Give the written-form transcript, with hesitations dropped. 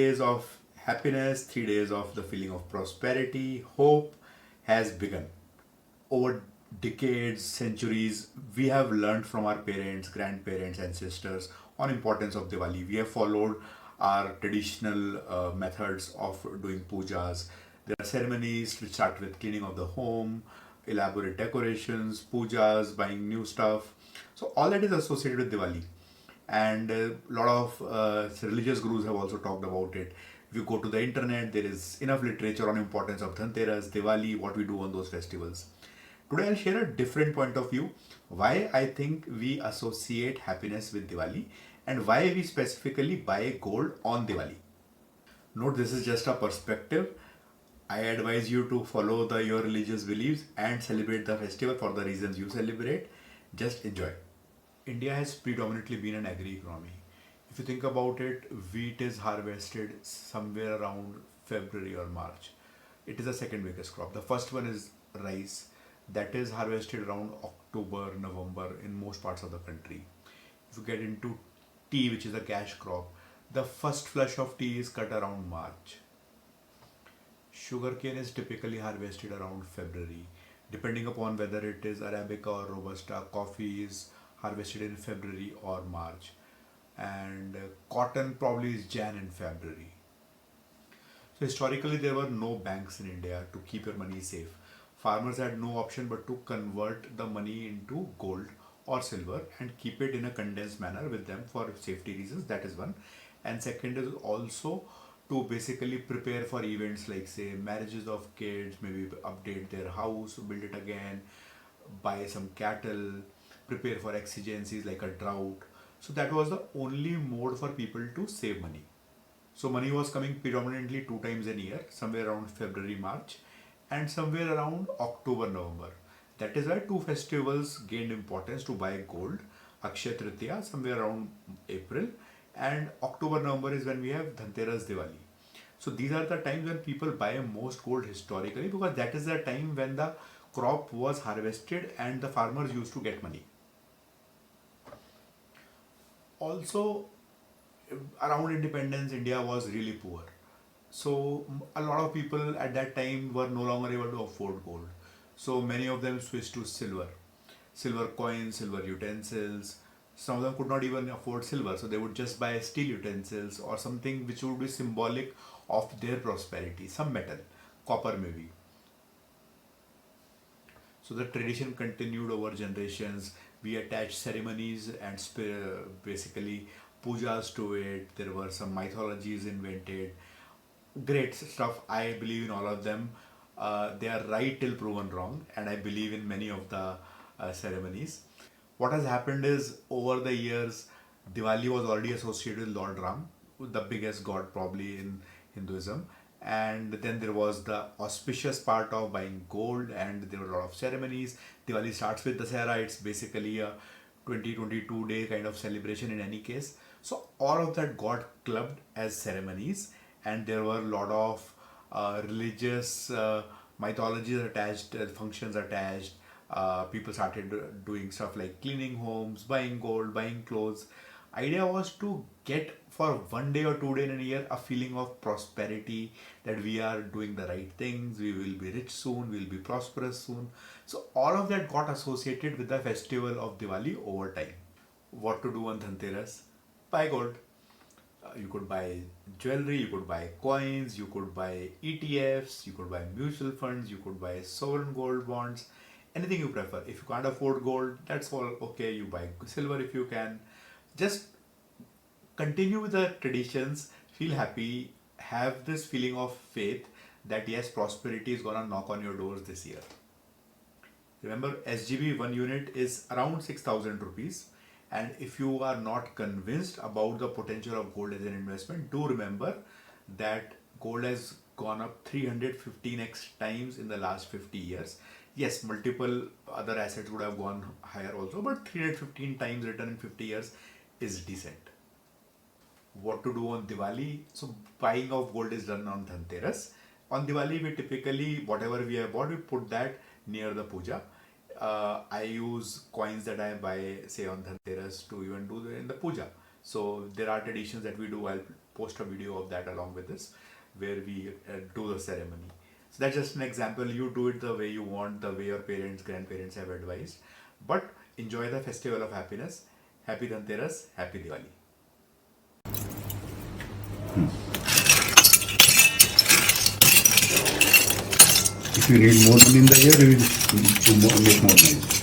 days of happiness, 3 days of the feeling of prosperity, hope has begun. Over decades, centuries, we have learned from our parents, grandparents, ancestors on importance of Diwali. We have followed our traditional methods of doing pujas. There are ceremonies which start with cleaning of the home, elaborate decorations, pujas, buying new stuff. So all that is associated with Diwali, and a lot of religious gurus have also talked about it. If you go to the internet, there is enough literature on importance of Dhanteras, Diwali, what we do on those festivals. Today I'll share a different point of view, why I think we associate happiness with Diwali and why we specifically buy gold on Diwali. Note, this is just a perspective. I advise you to follow your religious beliefs and celebrate the festival for the reasons you celebrate. Just enjoy. India has predominantly been an agri economy. If you think about it, wheat is harvested somewhere around February or March. It is the second biggest crop. The first one is rice, that is harvested around October, November in most parts of the country. If you get into tea, which is a cash crop, the first flush of tea is cut around March. Sugarcane is typically harvested around February. Depending upon whether it is Arabica or Robusta, coffee is harvested in February or March. And cotton probably is Jan and February. So historically there were no banks in India to keep your money safe. Farmers had no option but to convert the money into gold or silver and keep it in a condensed manner with them for safety reasons. That is one. And second is also to basically prepare for events like, say, marriages of kids, maybe update their house, build it again, buy some cattle, prepare for exigencies like a drought. So that was the only mode for people to save money. So money was coming predominantly 2 times a year, somewhere around February, March, and somewhere around October, November. That is why two festivals gained importance to buy gold. Akshaya Tritiya somewhere around April, and October, November is when we have Dhanteras, Diwali. So these are the times when people buy most gold historically, because that is the time when the crop was harvested and the farmers used to get money. Also, around independence, India was really poor. So a lot of people at that time were no longer able to afford gold. So many of them switched to silver. Silver coins, silver utensils. Some of them could not even afford silver, so they would just buy steel utensils or something which would be symbolic of their prosperity, some metal, copper maybe. So the tradition continued over generations. We attached ceremonies and basically pujas to it. There were some mythologies invented. Great stuff. I believe in all of them. They are right till proven wrong, and I believe in many of the ceremonies. What has happened is over the years, Diwali was already associated with Lord Ram, the biggest god probably in Hinduism. And then there was the auspicious part of buying gold, and there were a lot of ceremonies. Diwali starts with Dasara, it's basically a 22 day kind of celebration in any case. So all of that got clubbed as ceremonies, and there were a lot of religious mythologies attached, functions attached. People started doing stuff like cleaning homes, buying gold, buying clothes. Idea was to get for 1 day or 2 days in a year a feeling of prosperity, that we are doing the right things, we will be rich soon, we will be prosperous soon. So all of that got associated with the festival of Diwali over time. What to do on Dhanteras? Buy gold. You could buy jewelry, you could buy coins, you could buy ETFs, you could buy mutual funds, you could buy sovereign gold bonds, anything you prefer. If you can't afford gold, that's all okay. You buy silver if you can. Just continue with the traditions, feel happy, have this feeling of faith that yes, prosperity is gonna knock on your doors this year. Remember, SGB 1 unit is around 6,000 rupees. And if you are not convinced about the potential of gold as an investment, do remember that gold has gone up 315x times in the last 50 years. Yes, multiple other assets would have gone higher also, but 315 times return in 50 years is decent. What to do on Diwali? So buying of gold is done on Dhanteras. On Diwali, we typically, whatever we have bought, we put that near the puja. I use coins that I buy, say on Dhanteras, to even do in the puja. So there are traditions that we do while post a video of that along with this, where we do the ceremony. So that's just an example. You do it the way you want, the way your parents, grandparents have advised. But enjoy the festival of happiness. Happy Dhanteras, happy Diwali. If you need more money in the year, you will make more money.